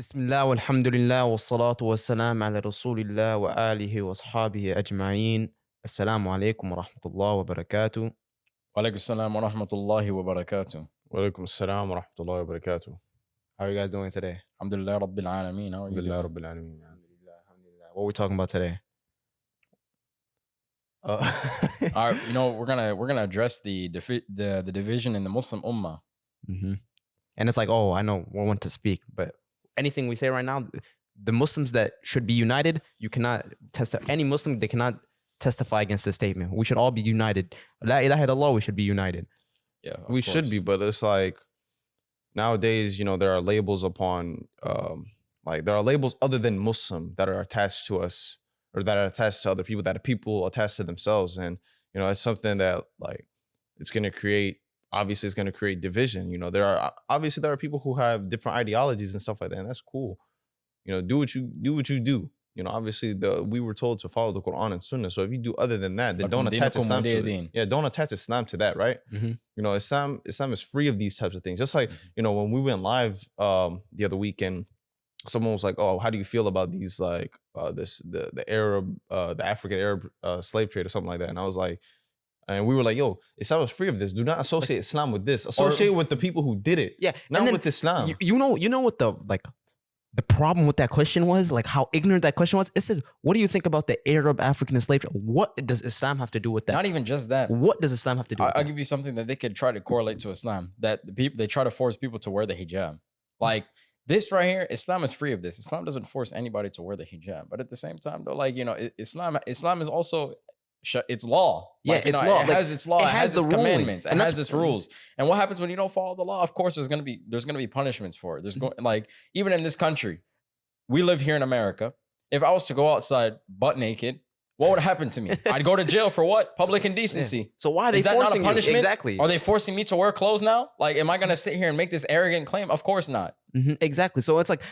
بسم الله والحمد لله والصلاة والسلام على رسول الله وآله وأصحابه أجمعين. السلام عليكم ورحمة الله وبركاته. وعليكم السلام ورحمة الله وبركاته. وعليكم السلام ورحمة الله وبركاته. How are you guys doing today? Alhamdulillah Rabbil Alameen. How are you Alhamdulillah doing? Rabbil Alameen. Alhamdulillah. What are we talking about today? All right, we're gonna address the division in the Muslim Ummah. And it's like, oh, I know we want to speak, but anything we say right now, the Muslims that should be united, you cannot any Muslim, they cannot testify against this statement. We should all be united. La ilaha illallah, we should be united. Yeah, We should be, but it's like nowadays, there are labels upon, there are labels other than Muslim that are attached to us or that are attached to other people, that people attach to themselves. And, it's something that it's going to create, obviously it's going to create division. There are people who have different ideologies and stuff like that. And that's cool. Do what you do. Obviously we were told to follow the Quran and Sunnah. So if you do other than that, then don't attach Islam to it. Yeah, don't attach Islam to that, right? Islam is free of these types of things. Just like, when we went live the other weekend, someone was like, oh, how do you feel about these the African Arab slave trade or something like that? And I was like, and we were like, yo, Islam is free of this. Do not associate Islam with this. Associate with the people who did it. Yeah. Not with Islam. You know what the problem with that question was? Like how ignorant that question was? It says, what do you think about the Arab African slave trade? What does Islam have to do with that? Not even just that. What does Islam have to do with that? I'll give you something that they could try to correlate to Islam. That they try to force people to wear the hijab. Like this right here, Islam is free of this. Islam doesn't force anybody to wear the hijab. But at the same time, though, Islam is also it's law. Yeah, it's law. It has its law. It has its commandments. It has its rules. And what happens when you don't follow the law? Of course, there's gonna be punishments for it. There's even in this country, we live here in America. If I was to go outside butt naked, what would happen to me? I'd go to jail for what? Public indecency. Yeah. So why are they forcing forcing not a punishment? You? Exactly. Are they forcing me to wear clothes now? Am I gonna sit here and make this arrogant claim? Of course not. Exactly. So it's like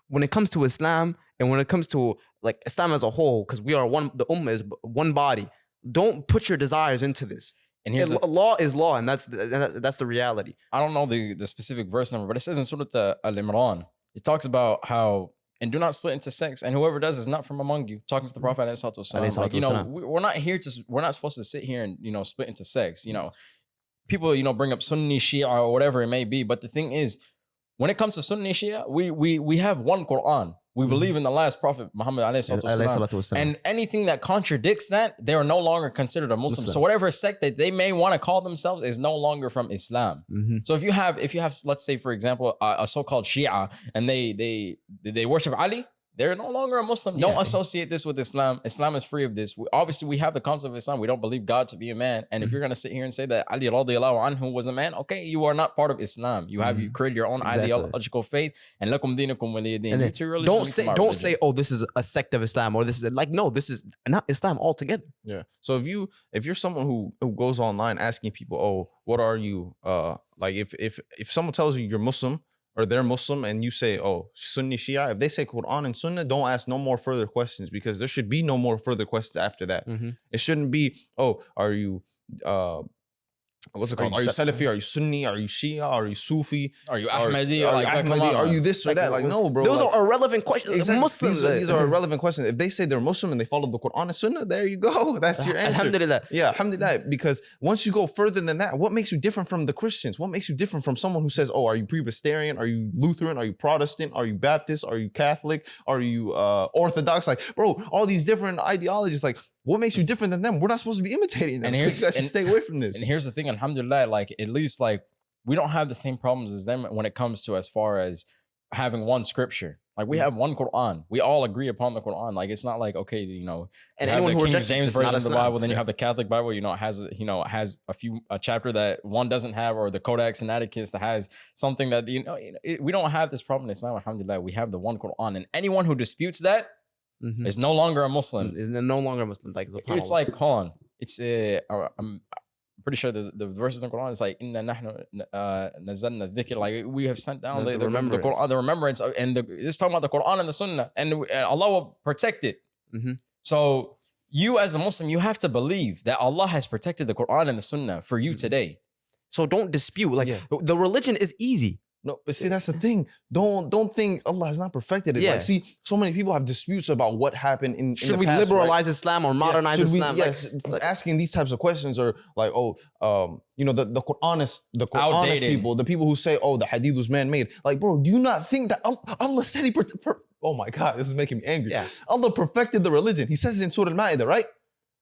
when it comes to Islam and when it comes to Islam as a whole, because we are one, the Ummah is one body. Don't put your desires into this. And here's law is law, and that's the reality. I don't know the specific verse number, but it says in Surah Al-Imran, it talks about how, and do not split into sects, and whoever does is not from among you. Talking to the Prophet we're not supposed to sit here and split into sects. People bring up Sunni, Shia, or whatever it may be, but the thing is, when it comes to Sunni Shia, we have one Quran. We believe in the last Prophet, Muhammad ﷺ. And anything that contradicts that, they are no longer considered a Muslim. So whatever sect that they may want to call themselves is no longer from Islam. So if you have, let's say, for example, a so-called Shia, and they worship Ali, they're no longer a Muslim. Yeah. Don't associate this with Islam. Islam is free of this. Obviously, we have the concept of Islam. We don't believe God to be a man. And if you're going to sit here and say that Ali radiallahu anhu was a man, okay, you are not part of Islam. You created your own ideological faith. And lakum deenukum waliya deen. Don't say, oh, this is a sect of Islam, or this is no, this is not Islam altogether. Yeah. So if you're someone who goes online asking people, oh, what are you? If someone tells you you're Muslim, or they're Muslim, and you say, oh, Sunni Shia, if they say Quran and Sunnah, don't ask no more further questions, because there should be no more further questions after that. It shouldn't be, oh, are you, what's it called? Are you Salafi? Are you Sunni? Are you Shia? Are you Sufi? Are you Ahmadi? Are you this or that? No, bro. Those are irrelevant questions. Exactly. Muslims, these are irrelevant questions. If they say they're Muslim and they follow the Quran and Sunnah, there you go. That's your answer. Alhamdulillah. Yeah, alhamdulillah. Because once you go further than that, what makes you different from the Christians? What makes you different from someone who says, oh, are you Presbyterian? Are you Lutheran? Are you Protestant? Are you Baptist? Are you Catholic? Are you Orthodox? Bro, all these different ideologies, what makes you different than them? We're not supposed to be imitating them. So you guys should stay away from this. And here's the thing, alhamdulillah, at least we don't have the same problems as them when it comes to as far as having one scripture. We have one Quran. We all agree upon the Quran. It's not okay, and anyone who rejects King James version of the Bible, then you have the Catholic Bible, it has a chapter that one doesn't have, or the Codex Sinaiticus that has something that, we don't have this problem in Islam, alhamdulillah. We have the one Quran, and anyone who disputes that is no longer a Muslim. Is no longer a Muslim. It's hold on. It's I'm pretty sure the verses in the Quran is inna nahnu nazzalna dhikr. We have sent down the Quran, the remembrance, and it's talking about the Quran and the Sunnah, and Allah will protect it. So you as a Muslim, you have to believe that Allah has protected the Quran and the Sunnah for you today. So don't dispute. The religion is easy. No, but see, that's the thing. Don't think Allah has not perfected it. Yeah. Like, see, so many people have disputes about what happened in Should the we past, liberalize right? Islam or modernize Islam? Yes, asking these types of questions, or like, you know, the Quranist Outdated. people, the people who say, oh, the hadith was man-made. Like, bro, do you not think that Allah said he oh my God, this is making me angry. Yeah. Allah perfected the religion. He says it in Surah Al-Ma'idah, right?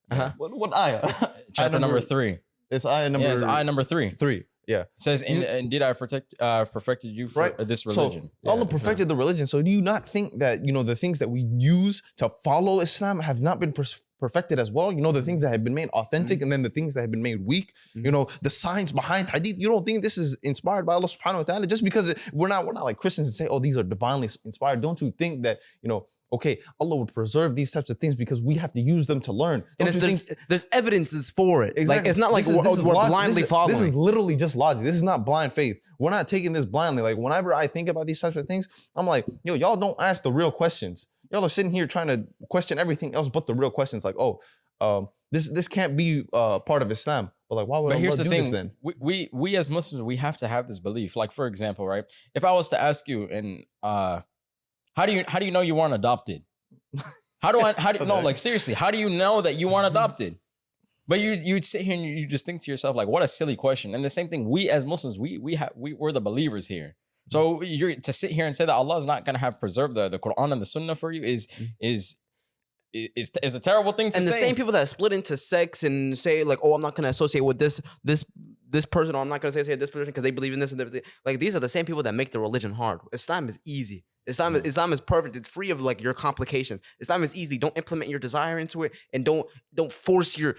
Uh-huh. What ayah? Chapter number 3. It's ayah number. Yeah, it's ayah number 3. 3. Yeah. It says, indeed, I perfected you for this religion. So Allah perfected the religion. So do you not think that, you know, the things that we use to follow Islam have not been perfected as well? You know, the things that have been made authentic and then the things that have been made weak, you know, the science behind hadith. You don't think this is inspired by Allah subhanahu wa ta'ala? Just because we're not like Christians and say, oh, these are divinely inspired. Don't you think that, you know, okay, Allah would preserve these types of things because we have to use them to learn. And there's evidences for it. Exactly. Like, it's not like we're blindly following. This is literally just logic. This is not blind faith. We're not taking this blindly. Like, whenever I think about these types of things, I'm like, yo, y'all don't ask the real questions. Y'all are sitting here trying to question everything else but the real questions. Like, this can't be part of Islam. But like, why would Allah do this then? We as Muslims, we have to have this belief. Like, for example, right? If I was to ask you, and how do you know you weren't adopted? No, like, seriously, how do you know that you weren't adopted? But you'd sit here and you just think to yourself, like, what a silly question. And the same thing, we as Muslims, we're the believers here. So you're to sit here and say that Allah is not going to have preserved the Quran and the Sunnah for you is a terrible thing to say. And the same people that split into sects and say, like, oh, I'm not going to associate with this person, or I'm not going to associate with this person because they believe in this and that. Like, these are the same people that make the religion hard. Islam is easy. Islam is perfect. It's free of like your complications. Islam is easy. Don't implement your desire into it, and don't force your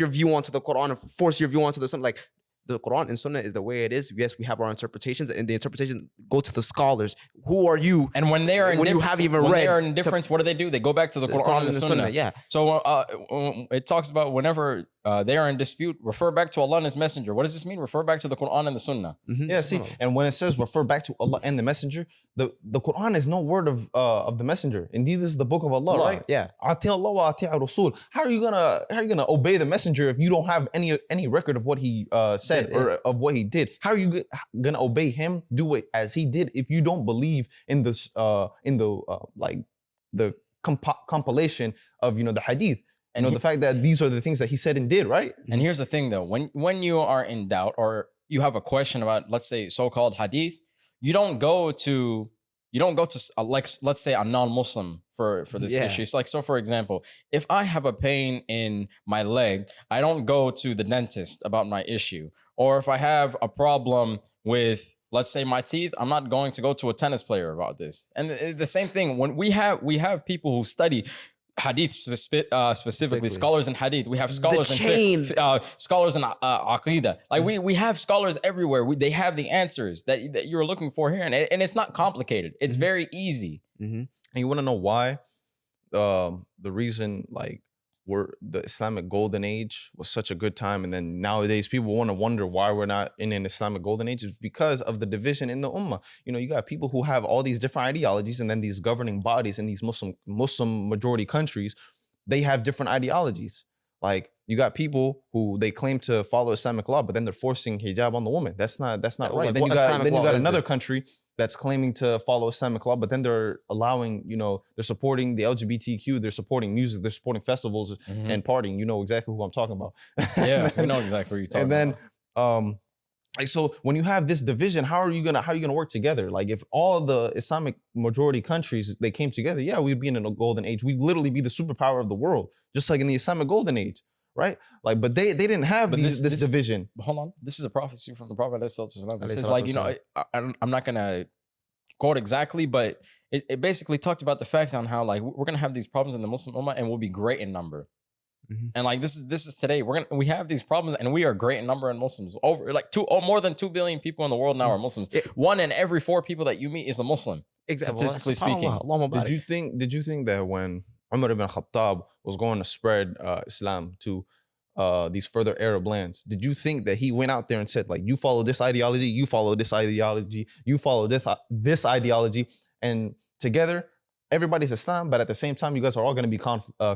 view onto the Quran and force your view onto the Sunnah. Like, the Quran and Sunnah is the way it is. Yes, we have our interpretations, and the interpretations go to the scholars. Who are you? And when they are when you have even read, they are in difference, what do? They go back to the Quran and the Sunnah. Yeah. So it talks about whenever they are in dispute, refer back to Allah and His Messenger. What does this mean? Refer back to the Quran and the Sunnah. Mm-hmm. Yeah. See, and when it says refer back to Allah and the Messenger, the Quran is no word of the Messenger. Indeed, this is the book of Allah, right? Yeah. Ati Allah wa ati Rasul. How are you gonna obey the Messenger if you don't have any record of what he said or of what he did? How are you gonna obey him, do it as he did, if you don't believe in this like the compilation of, you know, the hadith? And the fact that these are the things that he said and did, right? And here's the thing, though: when you are in doubt or you have a question about, let's say, so-called hadith, you don't go to like, let's say, a non-Muslim for this issue. So for example, if I have a pain in my leg, I don't go to the dentist about my issue. Or if I have a problem with, let's say, my teeth, I'm not going to go to a tennis player about this. And the same thing, when we have people who study hadith specifically, scholars in hadith. We have scholars in scholars in aqidah. Like, we have scholars everywhere. They have the answers that you're looking for here, and it's not complicated. It's very easy. Mm-hmm. And you want to know why? The reason, like, the Islamic golden age was such a good time, and then nowadays people want to wonder why we're not in an Islamic golden age, is because of the division in the Ummah. You know, you got people who have all these different ideologies, and then these governing bodies in these Muslim majority countries, they have different ideologies. Like, you got people who they claim to follow Islamic law, but then they're forcing hijab on the woman. That's not right. Like, then you got another country that's claiming to follow Islamic law, but then they're allowing, you know, they're supporting the LGBTQ, they're supporting music, they're supporting festivals and partying. You know exactly who I'm talking about. Yeah, we know exactly what you're talking about. And then, like, so when you have this division, how are you gonna work together? Like, if all the Islamic majority countries, they came together, yeah, we'd be in a golden age. We'd literally be the superpower of the world, just like in the Islamic golden age. Right? Like, but they didn't have this division. Hold on. This is a prophecy from the Prophet. This is like, you know, I'm not going to quote exactly, but it basically talked about the fact on how, like, we're going to have these problems in the Muslim Ummah and we'll be great in number. Mm-hmm. And like, this is today. We have these problems and we are great in number in Muslims. Over like more than 2 billion people in the world now are Muslims. 1 in every 4 people that you meet is a Muslim. Exactly. Statistically speaking. Did you think that when Umar ibn Khattab was going to spread Islam to these further Arab lands, did you think that he went out there and said, like, you follow this ideology, you follow this ideology, you follow this ideology, and together everybody's Islam, but at the same time you guys are all going to be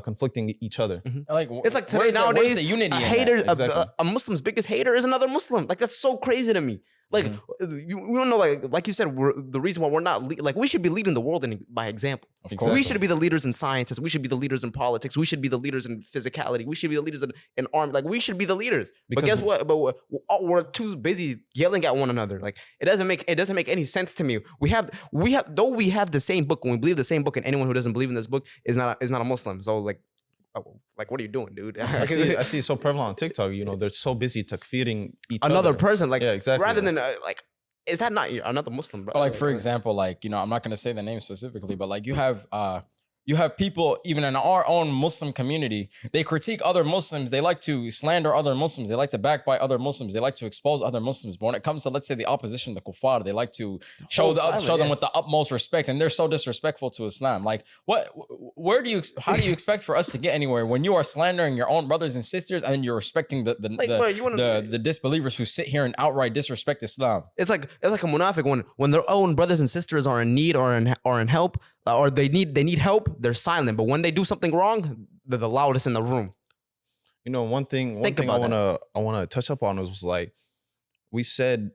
conflicting each other? Mm-hmm. Like, it's like today nowadays, the unity a Muslim's biggest hater is another Muslim. Like, that's so crazy to me. Like you don't know, like you said, the reason why we're not like we should be leading the world by example. Of course. We should be the leaders in sciences. We should be the leaders in politics. We should be the leaders in physicality. We should be the leaders in arms. Like we should be the leaders. But guess what? But we're too busy yelling at one another. Like it doesn't make any sense to me. We have the same book, and we believe the same book, and anyone who doesn't believe in this book is not a Muslim. So like what are you doing, dude? I see it so prevalent on TikTok. You know, they're so busy takfeeding each another other. person. Like yeah, exactly. Rather than like, is that not another Muslim? Bro? But like, for example, like, you know, I'm not going to say the name specifically, but like you have people even in our own Muslim community, they critique other Muslims. They like to slander other Muslims. They like to backbite other Muslims. They like to expose other Muslims. But when it comes to, let's say, the opposition, the kuffar, they like to show them with the utmost respect. And they're so disrespectful to Islam. Like, how do you expect for us to get anywhere when you are slandering your own brothers and sisters and you're respecting the disbelievers who sit here and outright disrespect Islam? It's like a munafiq when their own brothers and sisters are in need or in help, or they need help, they're silent. But when they do something wrong, they're the loudest in the room. You know, one thing I wanna touch up on was like we said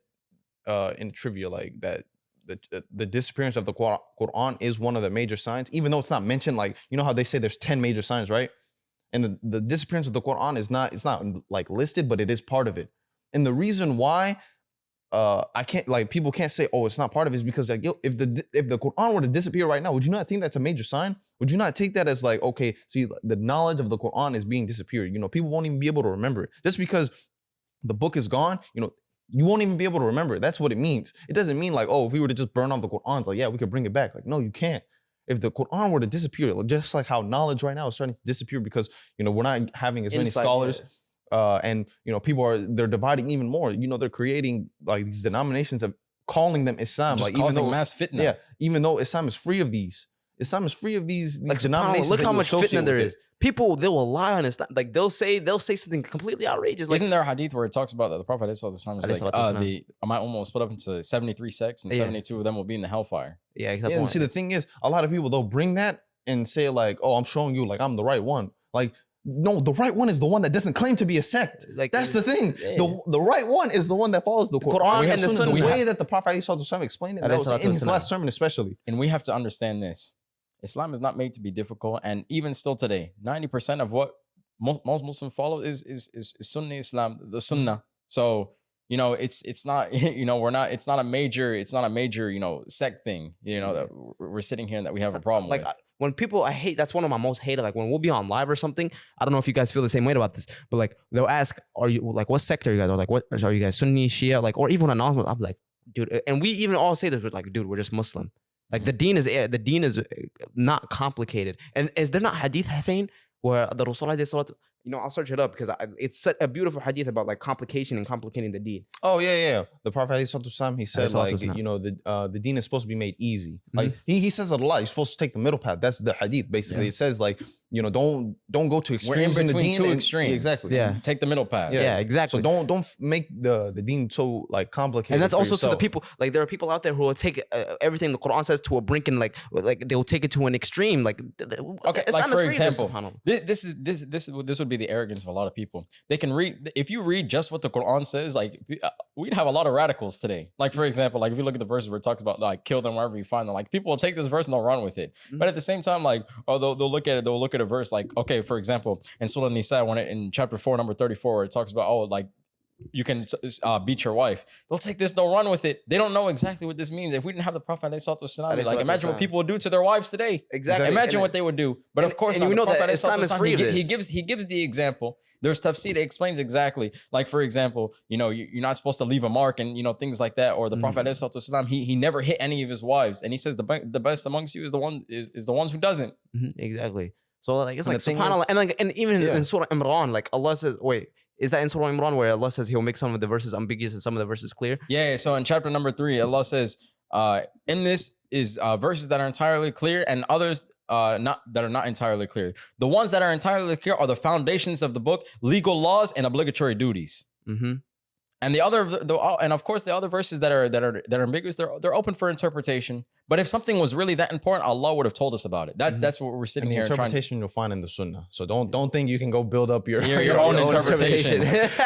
in trivia, like that the disappearance of the Quran is one of the major signs, even though it's not mentioned. Like, you know how they say there's 10 major signs, right? And the disappearance of the Quran is not like listed, but it is part of it. And the reason why people can't say, oh, it's not part of it, is because like, yo, if the Quran were to disappear right now, would you not think that's a major sign? Would you not take that as like, okay, see, the knowledge of the Quran is being disappeared? You know, people won't even be able to remember it. Just because the book is gone, you know, you won't even be able to remember it. That's what it means. It doesn't mean like, oh, if we were to just burn off the Quran, it's like, yeah, we could bring it back. Like, no, you can't. If the Quran were to disappear, just like how knowledge right now is starting to disappear because, you know, we're not having as many scholars. And, you know, they're dividing even more. You know, they're creating like these denominations of calling them Islam. Just like even though mass fitnah. Yeah, even though Islam is free of these. Islam is free of these like, denominations. Look how much fitnah there is. People, they will lie on Islam. Like they'll say something completely outrageous. Like, isn't there a hadith where it talks about that the Prophet is like, my ummah will split up into 73 sects and 72 of them will be in the hellfire. Yeah, exactly. Yeah, and see, the thing is, a lot of people, they'll bring that and say like, oh, I'm showing you like I'm the right one. Like, no, the right one is the one that doesn't claim to be a sect. Like, that's the thing. Yeah. The right one is the one that follows the Quran and the Sunnah. The way that the Prophet explained it, that was in his last sermon especially. And we have to understand this. Islam is not made to be difficult. And even still today, 90% of what most Muslims follow is Sunni Islam, the Sunnah. So, you know, it's not, you know, it's not a major, you know, sect thing, you know, that we're sitting here and that we have a problem with. When people, that's one of my most hated, like when we'll be on live or something, I don't know if you guys feel the same way about this, but like they'll ask, are you, like, what sect are you guys? Or like, what, are you guys Sunni, Shia? Like, or even announcement, I'm like, dude, and we even all say this, we're like, dude, we're just Muslim. Like the deen is not complicated. And is there not hadith, Hussein, where the Rasulullah, you know, I'll search it up because it's a beautiful hadith about like complicating the deen. Oh yeah. The Prophet he said like, you know, the deen is supposed to be made easy. Like he says it a lot. You're supposed to take the middle path. That's the hadith basically. Yeah. It says like, you know, don't go to extremes. We're in between two extremes. Exactly. Yeah. Take the middle path. Yeah, exactly. So don't make the deen so like complicated. And that's also to the people, like there are people out there who will take everything the Quran says to a brink and like they'll take it to an extreme. Like, okay, like for example, this would be the arrogance of a lot of people. They can read, if you read just what the Quran says, like we'd have a lot of radicals today. Like for example, like if you look at the verses where it talks about like kill them wherever you find them, like people will take this verse and they'll run with it. But at the same time, like, or they'll look at a verse like, okay, for example, in Surah Nisa, when in chapter 4, number 34, where it talks about, oh, like you can beat your wife. They'll take this, they'll run with it. They don't know exactly what this means. If we didn't have the Prophet, like imagine what people would do to their wives today. Exactly. Imagine what they would do. But of course, and we know that Islam is free. He gives the example. There's tafsir that explains exactly. Like for example, you know, you're not supposed to leave a mark and, you know, things like that. Or the Prophet he never hit any of his wives, and he says the best amongst you is the ones who doesn't. Exactly. So like it's like subhanAllah, and even in Surah Imran, like Allah says, wait, is that in Surah Imran where Allah says He'll make some of the verses ambiguous and some of the verses clear? Yeah. So in chapter number 3, Allah says, in this is verses that are entirely clear and others that are not entirely clear. The ones that are entirely clear are the foundations of the book, legal laws and obligatory duties. And of course the other verses that are ambiguous, they're open for interpretation. But if something was really that important, Allah would have told us about it. That's what we're sitting here trying. Interpretation you'll find in the Sunnah. So don't think you can go build up your own interpretation.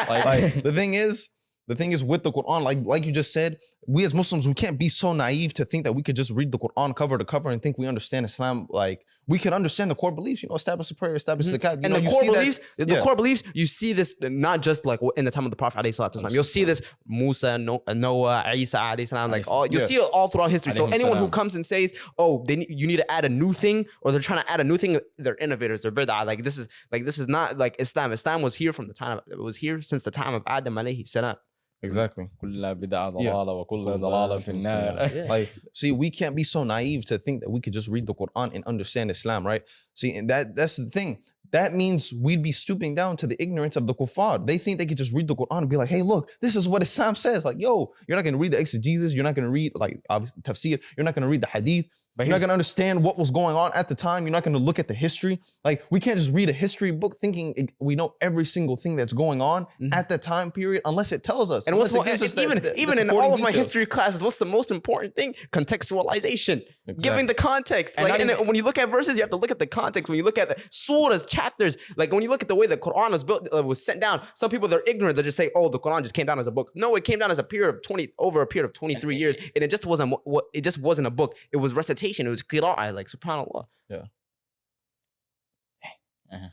like the thing is, The thing is with the Quran, like you just said, we as Muslims, we can't be so naive to think that we could just read the Quran cover to cover and think we understand Islam. Like we can understand the core beliefs, establish the prayer, establish the zakat. And the core beliefs, you see this not just like in the time of the Prophet ﷺ. You'll see this Musa, Noah, Isa ﷺ, like you'll see it all throughout history. So anyone who comes and says, oh, you need to add a new thing, or they're trying to add a new thing, they're innovators, they're bid'ah. Like this is not like Islam. Islam was here from the time it was here since the time of Adam alayhi salam. Exactly. Like, see, we can't be so naive to think that we could just read the Quran and understand Islam, right? See, and that's the thing. That means we'd be stooping down to the ignorance of the kuffar. They think they could just read the Quran and be like, hey, look, this is what Islam says. Like, yo, you're not going to read the exegesis. You're not going to read, like, obviously, tafsir. You're not going to read the hadith. But you're not going to understand what was going on at the time. You're not going to look at the history. Like, we can't just read a history book thinking we know every single thing that's going on at that time period unless it tells us. And even in all of my history classes, what's the most important thing? Contextualization. Exactly. Giving the context. And when you look at verses, you have to look at the context. When you look at the surahs, chapters, like when you look at the way the Quran was built, was sent down, some people, they're ignorant. They just say, oh, the Quran just came down as a book. No, it came down as over a period of 23 years. And it just wasn't a book. It was recitation. It was qira'ah, like subhanallah. Yeah. I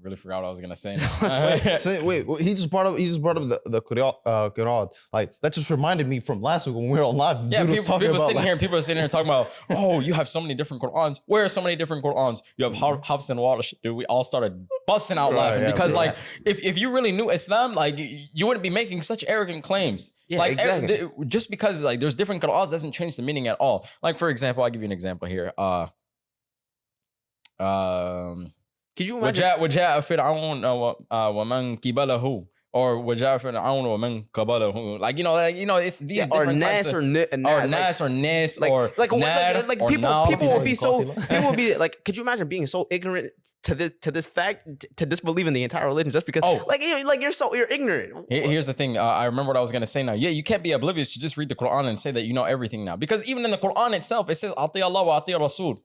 really forgot what I was gonna say now. wait, he just brought up the qira'at. Like that just reminded me from last week when we were online. Yeah, people are sitting here talking about, oh, you have so many different Qur'ans. Where are so many different Qur'ans? You have Hafs and Warsh. Dude, we all started busting out laughing because like if you really knew Islam, like you wouldn't be making such arrogant claims. Yeah, like exactly. Just because like there's different Qur'ans doesn't change the meaning at all. Like for example, I'll give you an example here. Could you imagine? وجاء فرعون ومن قبله or وجاء فرعون ومن قبله. Like it's these different types of Nas or Nis or like people will be like, could you imagine being so ignorant to this fact, to disbelieve in the entire religion just because you're ignorant? Here's the thing. I remember what I was gonna say now. Yeah, you can't be oblivious to just read the Quran and say that you know everything now, because even in the Quran itself it says Ati Allah wa Ati Rasul.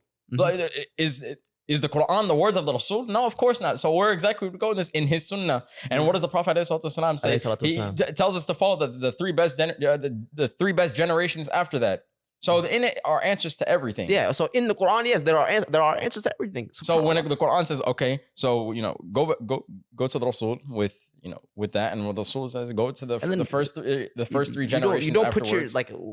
Is the Quran the words of the Rasul? No, of course not. So where exactly would we go in this? In his Sunnah. And what does the Prophet ﷺ say? He tells us to follow the three best generations after that. So in it are answers to everything. Yeah. So in the Quran, yes, there are answers to everything. So when the Quran says, okay, so go to the Rasul with that, and what the Rasul says, go to the first three generations. You don't put your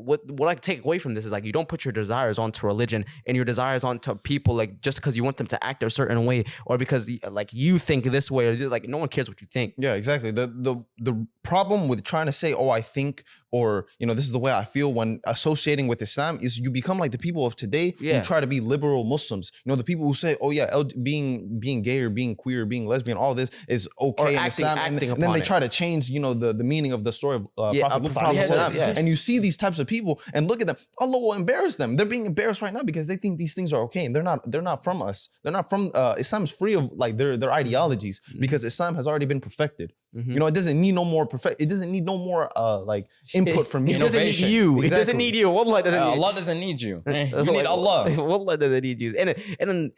what I take away from this is like you don't put your desires onto religion and your desires onto people like just because you want them to act a certain way or because like you think this way, or like no one cares what you think. Yeah, exactly. The problem with trying to say, oh, I think, or this is the way I feel when associating with Islam is you become like the people of today who try to be liberal Muslims. The people who say, oh yeah, being gay or being queer, being lesbian, all this is okay in Islam, and then they try to change the meaning of the story of Prophet Muhammad. And you see these types of people and look at them. Allah will embarrass them. They're being embarrassed right now because they think these things are okay, and they're not from us. They're not from Islam is free of like their ideologies because Islam has already been perfected. It doesn't need no more It doesn't need no more like input from you. It doesn't need you. Exactly. It doesn't need you. Allah doesn't need you. You need Allah. Allah doesn't need you. And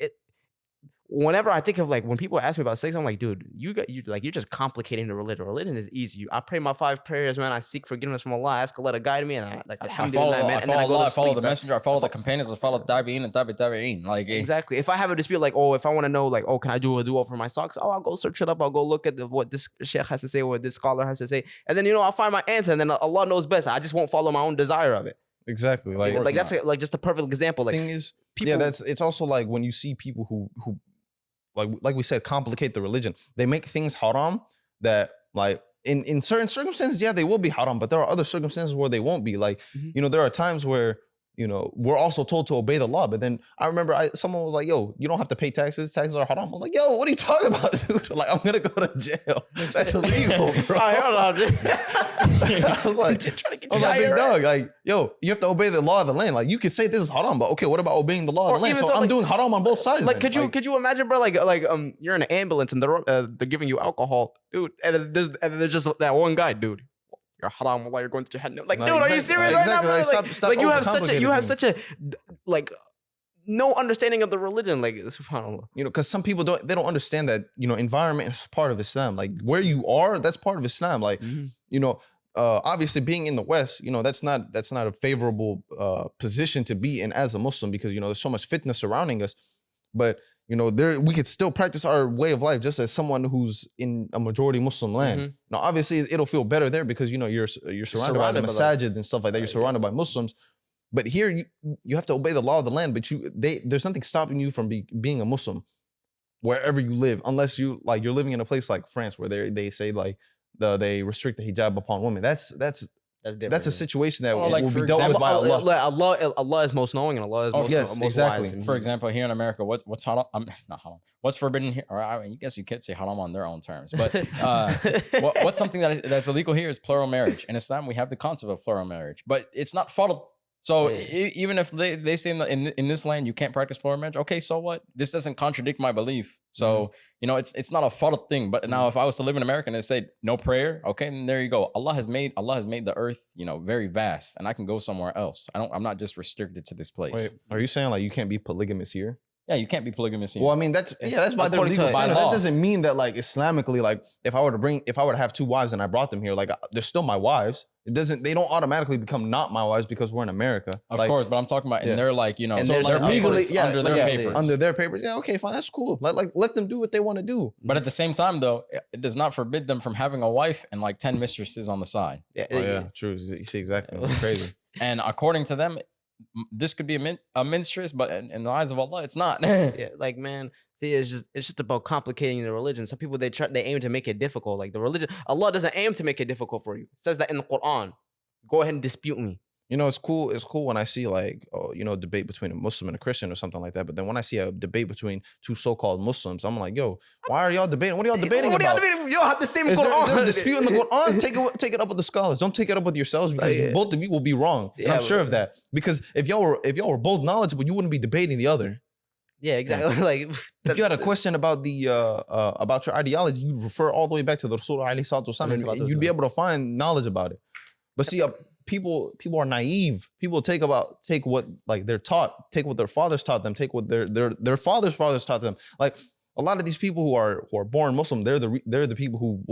whenever I think of like when people ask me about sex, I'm like, dude, you're just complicating the religion. Religion is easy. I pray my 5 prayers, man. I seek forgiveness from Allah. I ask Allah to guide me, and I follow Allah. I follow the messenger. I follow the companions. I follow the tabi'in and tabi'in. Like exactly. If I have a dispute, like if I want to know, like can I do a dua for my socks? Oh, I'll go search it up. I'll go look at what this sheikh has to say, what this scholar has to say, and then I'll find my answer. And then Allah knows best. I just won't follow my own desire of it. Exactly. Like that's like just a perfect example. Like thing is, people, it's also like when you see people who like we said, complicate the religion. They make things haram that like in certain circumstances, they will be haram, but there are other circumstances where they won't be. Like, there are times where, we're also told to obey the law. But then I remember someone was like, yo, you don't have to pay taxes. Taxes are haram. I'm like, yo, what are you talking about, dude? Like, I'm going to go to jail. That's illegal, bro. I was like, big dog, like, yo, you have to obey the law of the land. Like, you could say this is haram, but okay, what about obeying the law of the land? So I'm doing haram on both sides. Like, could you imagine, bro, like you're in an ambulance and they're giving you alcohol, dude, and there's just that one guy, dude. You're haram, while you're going to Jahannam. Like, dude, are you serious right now? Bro? Stop you have such a like no understanding of the religion. Like, subhanAllah. Because some people don't understand that environment is part of Islam. Like where you are, that's part of Islam. Like obviously being in the West, that's not a favorable position to be in as a Muslim, because there's so much fitnah surrounding us. But we could still practice our way of life just as someone who's in a majority Muslim land. Now, obviously, it'll feel better there because you're surrounded by the masajid and stuff like that. You're surrounded by Muslims. But here, you have to obey the law of the land. But there's nothing stopping you from being a Muslim wherever you live, unless you're living in a place like France where they say like they restrict the hijab upon women. That's different. That's a situation that will be dealt with by Allah. Allah is most knowing and Allah is most exactly. wise. For example, here in America, what's haram? Not haram. What's forbidden here? Or I guess you could say haram on their own terms. But what's something that's illegal here is plural marriage. In Islam, we have the concept of plural marriage, but it's not fard. So even if they say in this land you can't practice plural marriage, okay, so what? This doesn't contradict my belief. So it's not a fard thing. But now if I was to live in America and they say no prayer, okay, then there you go. Allah has made the earth very vast, and I can go somewhere else. I'm not just restricted to this place. Wait, are you saying like you can't be polygamous here? Yeah, you can't be polygamous here. Well, I mean that's by their legal standard. That doesn't mean that like Islamically, like if I were to have 2 wives and I brought them here, like they're still my wives. They don't automatically become not my wives because we're in America. Of course, but I'm talking about in their like and so they're legally under their papers. Under their papers. Yeah, okay, fine, that's cool. Let them do what they want to do. But at the same time, though, it does not forbid them from having a wife and like 10 mistresses on the side. Yeah, true. You see exactly. It's crazy. And according to them, this could be a mistress, but in the eyes of Allah, it's not. Like man, see, it's just about complicating the religion. Some people they aim to make it difficult. Like the religion, Allah doesn't aim to make it difficult for you. It says that in the Quran. Go ahead and dispute me. It's cool. It's cool when I see like debate between a Muslim and a Christian or something like that. But then when I see a debate between 2 so-called Muslims, I'm like, yo, why are y'all debating? What are y'all debating about? Y'all have the same Quran. They're disputing the Quran. Take it up with the scholars. Don't take it up with yourselves, because both of you will be wrong. And I'm sure of that. Because if y'all were both knowledgeable, you wouldn't be debating the other. Yeah, exactly. Like if you had a question about about your ideology, you'd refer all the way back to the Rasul alayhi salatu wasalam, and you'd be able to find knowledge about it. But see, people are naive. People take what like they're taught, take what their fathers taught them, take what their fathers taught them. Like a lot of these people who are born Muslim, they're the people who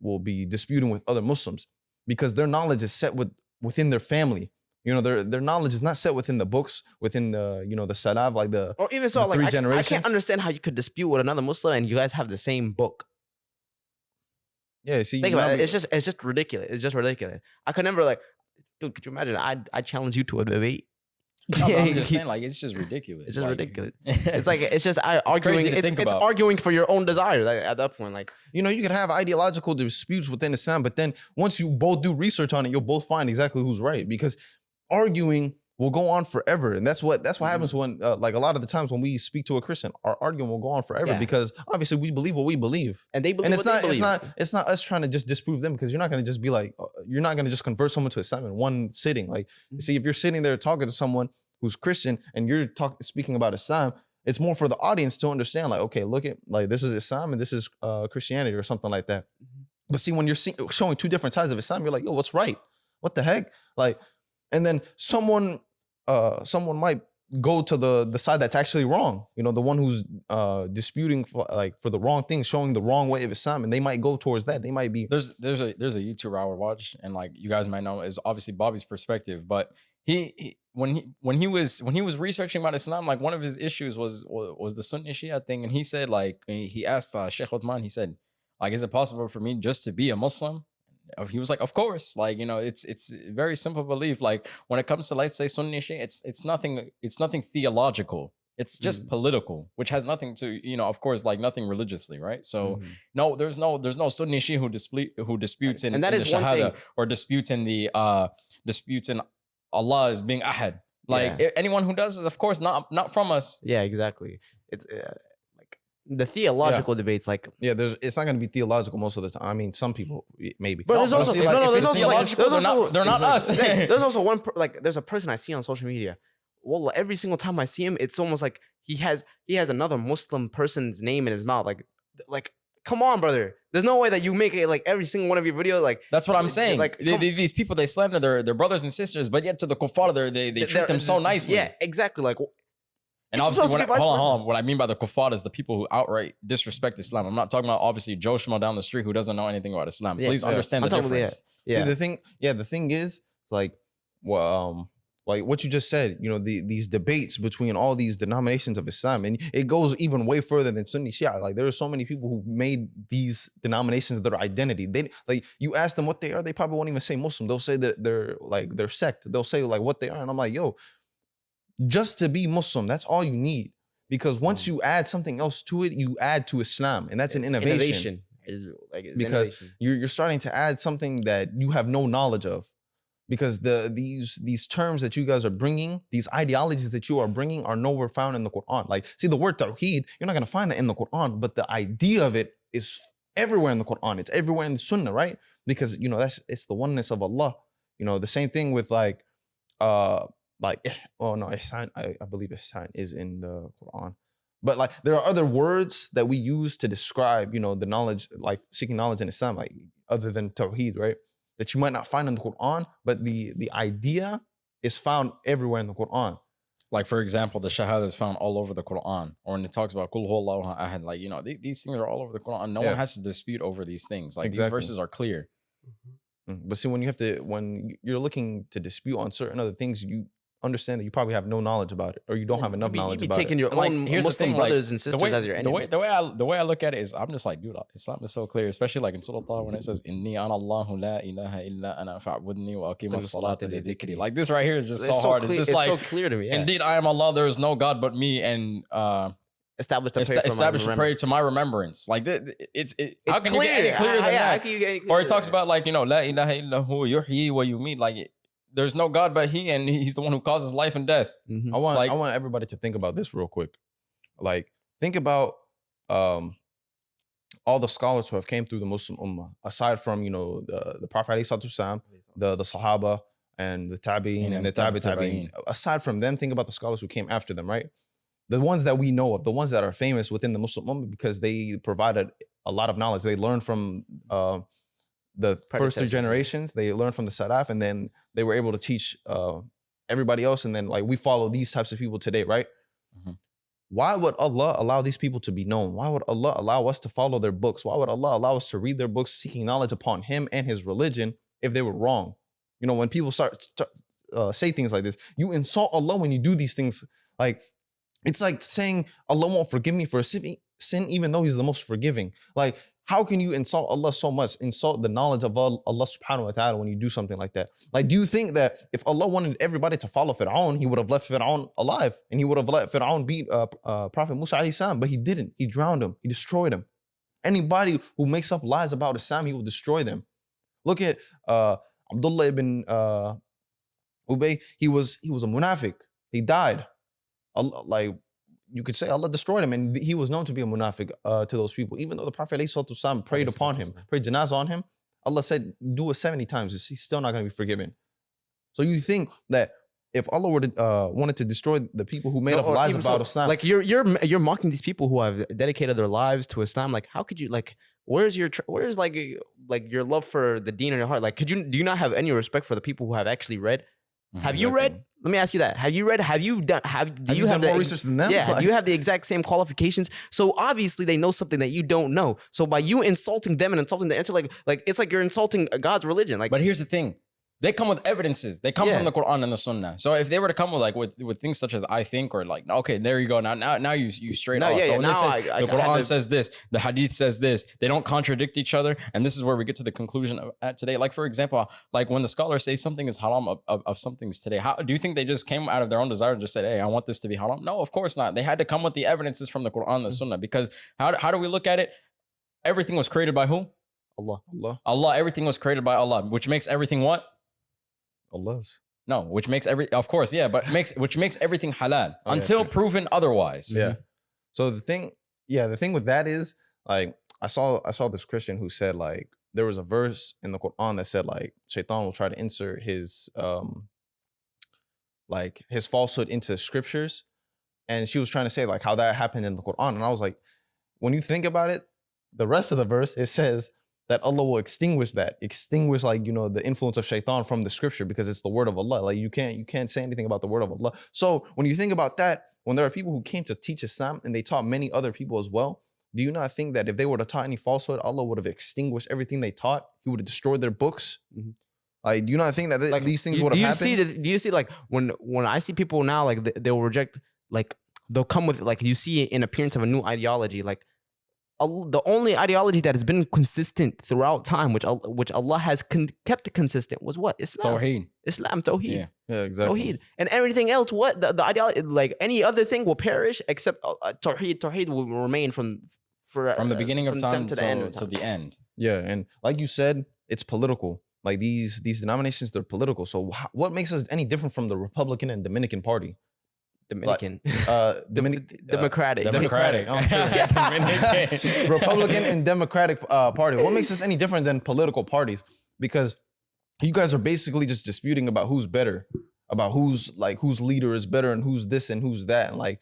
will be disputing with other Muslims because their knowledge is set within their family. Their knowledge is not set within the books, within the the salaf, like or even so, like 3 generations. I can't understand how you could dispute with another Muslim and you guys have the same book. Yeah, see, think about it. It's just ridiculous. It's just ridiculous. I could never dude. Could you imagine? I challenge you to a debate. No, I'm just saying, like it's just ridiculous. It's just ridiculous. It's like it's just arguing. It's arguing for your own desire. Like, at that point, like you can have ideological disputes within Islam, but then once you both do research on it, you'll both find exactly who's right, because arguing will go on forever, and that's what happens when like a lot of the times when we speak to a Christian, our argument will go on forever because obviously we believe what we believe, and they believe what they believe. It's not us trying to just disprove them, because you're not going to just be like you're not going to just convert someone to Islam in one sitting. Like see, if you're sitting there talking to someone who's Christian and you're speaking about Islam, it's more for the audience to understand, like, okay, look at like this is Islam and this is Christianity or something like that. But see, when you're showing 2 different sides of Islam, you're like, yo, what's right? What the heck? Like, and then someone might go to the side that's actually wrong. The one who's disputing for the wrong thing, showing the wrong way of Islam, and they might go towards that. They might be there's a YouTuber I would watch, and like you guys might know is obviously Bobby's perspective, but when he was researching about Islam, like one of his issues was the Sunni Shia thing, and he said like he asked Sheikh Uthman, he said like, is it possible for me just to be a Muslim? He was like, of course, like it's a very simple belief. Like when it comes to, let's say, Sunni Shia, it's nothing theological. It's just political, which has nothing to, of course, like nothing religiously, right? So no, there's no Sunni Shia who disputes in the Shahada, or disputes in Allah as being Ahad. Like anyone who does is, of course, not from us. Yeah, exactly. It's the theological debates, like it's not going to be theological most of the time. I mean, some people maybe, but there's also they're not us. There's also one there's a person I see on social media. Well, every single time I see him, it's almost like he has another Muslim person's name in his mouth. Like come on, brother. There's no way that you make it like every single one of your videos. Like that's what I'm saying. Like these people, they slander their brothers and sisters, but yet to the kuffar, they treat them so nicely. Yeah, exactly. Like. And obviously, hold on. What I mean by the kuffar is the people who outright disrespect Islam. I'm not talking about obviously Joe Schmo down the street who doesn't know anything about Islam. Please understand the difference. See, the thing is, it's like, well, like what you just said, you know, these debates between all these denominations of Islam, and it goes even way further than Sunni Shia. Like there are so many people who made these denominations their identity. They like you ask them what they are, they probably won't even say Muslim. They'll say that they're like their sect. They'll say like what they are, and I'm like, yo, just to be Muslim, that's all you need. Because once you add something else to it, you add to Islam, and that's an innovation. Because you're starting to add something that you have no knowledge of. Because these terms that you guys are bringing, these ideologies that you are bringing are nowhere found in the Quran. Like, see, the word tawheed, you're not going to find that in the Quran, but the idea of it is everywhere in the Quran. It's everywhere in the Sunnah, right? Because, you know, it's the oneness of Allah. You know, the same thing with like, oh no, ihsan, I believe ihsan is in the Quran. But like, there are other words that we use to describe, you know, the knowledge, like seeking knowledge in Islam, like other than tawheed, right? That you might not find in the Quran, but the idea is found everywhere in the Quran. Like, for example, the shahada is found all over the Quran. Or when it talks about Qul huwallahu ahad, like, you know, these things are all over the Quran. No one has to dispute over these things. Like, these verses are clear. But see, when you're looking to dispute on certain other things, you understand that you probably have no knowledge about it, or you don't have enough knowledge about it. Taking your own Muslim brothers and sisters as your enemy. The way I look at it is, I'm just like, dude, Islam is so clear, especially like in Surah Taha when it says, "Inni ana Allahu la ilaha illa ana fa'budni wa aqima as-salata li dhikri." Like this right here is just so hard. Clear. It's just like so clear to me. Yeah. Indeed, I am Allah. There is no God but me, and establish a prayer to my remembrance. Like it's how can clear. You get any clearer than that? How can you get any clearer? Or it talks about like, you know, la ilaha illahu yuhyi wa yumeet. Like there's no God but He, and He's the one who causes life and death. Mm-hmm. I want everybody to think about this real quick. Like, think about all the scholars who have came through the Muslim Ummah, aside from, you know, the Prophet ﷺ, the Sahaba, and the Tabi'in and the Tabi'in. Aside from them, think about the scholars who came after them, right? The ones that we know of, the ones that are famous within the Muslim Ummah because they provided a lot of knowledge. They learned from the first 3 generations. They learned from the Salaf, and then they were able to teach everybody else. And then like we follow these types of people today, right? Mm-hmm. Why would Allah allow these people to be known? Why would Allah allow us to follow their books? Why would Allah allow us to read their books, seeking knowledge upon Him and His religion if they were wrong? You know, when people start say things like this, you insult Allah when you do these things. Like, it's like saying Allah won't forgive me for a sin even though He's the most forgiving. Like, how can you insult Allah so much, insult the knowledge of Allah subhanahu wa ta'ala when you do something like that? Like, do you think that if Allah wanted everybody to follow Fir'aun, He would have left Fir'aun alive and He would have let Fir'aun beat Prophet Musa alayhi salam? But He didn't. He drowned him. He destroyed him. Anybody who makes up lies about Islam, He will destroy them. Look at Abdullah ibn Ubay. He was a munafiq. He died. Allah, like, you could say Allah destroyed him, and he was known to be a munafiq to those people. Even though the Prophet ﷺ prayed upon him, prayed janazah on him, Allah said, do it 70 times. He's still not going to be forgiven. So you think that if Allah were to wanted to destroy the people who made up lies about Islam, like you're mocking these people who have dedicated their lives to Islam. Like, how could you, like, where's like your love for the deen in your heart? Like, do you not have any respect for the people who have actually read? Have you read? Let me ask you that. Have you read? Have you done? Do you have more research than them? Yeah. Do you have the exact same qualifications? So obviously they know something that you don't know. So by you insulting them and insulting the answer, like it's like you're insulting God's religion. Like, but here's the thing. They come with evidences. They come from the Quran and the Sunnah. So if they were to come with things such as I think, or like, okay, there you go. Now you straight off. Yeah, the Quran says this, the Hadith says this. They don't contradict each other, and this is where we get to the conclusion at today. Like, for example, like when the scholars say something is haram of some things today, how do you think they just came out of their own desire and just said, "Hey, I want this to be haram"? No, of course not. They had to come with the evidences from the Quran and the Sunnah, because how do we look at it? Everything was created by who? Allah. Everything was created by Allah, which makes everything what? Allah's. No, which makes of course, yeah, but which makes everything halal until proven otherwise. Yeah. So the thing with that is, like, I saw this Christian who said, like, there was a verse in the Quran that said, like, Shaitan will try to insert his falsehood into scriptures, and she was trying to say like how that happened in the Quran, and I was like, when you think about it, the rest of the verse, it says, that Allah will extinguish like, you know, the influence of shaitan from the scripture, because it's the word of Allah. Like you can't say anything about the word of Allah. So when you think about that, when there are people who came to teach Islam and they taught many other people as well, do you not think that if they were to taught any falsehood, Allah would have extinguished everything they taught? He would have destroyed their books. Mm-hmm. Like, do you not think that like, these things would have happened? Do you see like when I see people now, like they'll reject, like they'll come with, like, you see an appearance of a new ideology, like the only ideology that has been consistent throughout time, which Allah has kept consistent, was what? Islam. Tawheed. Islam, Tawheed. Yeah, exactly. Tawheed. And everything else, what? The ideology, like any other thing will perish except Tawheed. Tawheed will remain from the beginning of time to the end. Yeah, and like you said, it's political. Like these denominations, they're political. So what makes us any different from the Republican and Dominican Party? Democratic. Democratic. Republican and Democratic Party. What makes us any different than political parties? Because you guys are basically just disputing about who's better, about whose leader is better, and who's this and who's that, and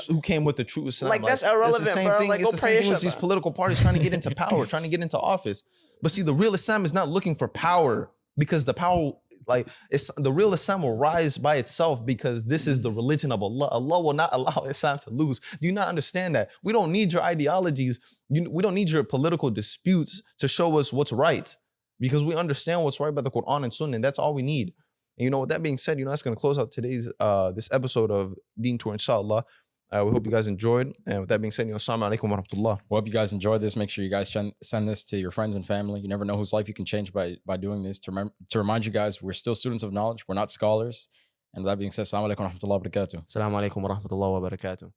who came with the true Islam. Like that's irrelevant, it's the same bro. thing. Like, it's the same thing with these political parties trying to get into power, trying to get into office. But see, the real Islam is not looking for power, because the power, the real Islam will rise by itself, because this is the religion of Allah. Allah will not allow Islam to lose. Do you not understand that? We don't need your ideologies. We don't need your political disputes to show us what's right, because we understand what's right by the Quran and Sunnah, and that's all we need. And you know, with that being said, you know, that's going to close out today's this episode of DEENTOUR, inshallah. We hope you guys enjoyed. And with that being said, you know, assalamu alaikum wa rahmatullah. We hope you guys enjoyed this. Make sure you guys send this to your friends and family. You never know whose life you can change by doing this. To remind you guys, we're still students of knowledge. We're not scholars. And with that being said, assalamu alaikum wa rahmatullah wa barakatuh. Assalamu alaikum wa rahmatullah wa barakatuh.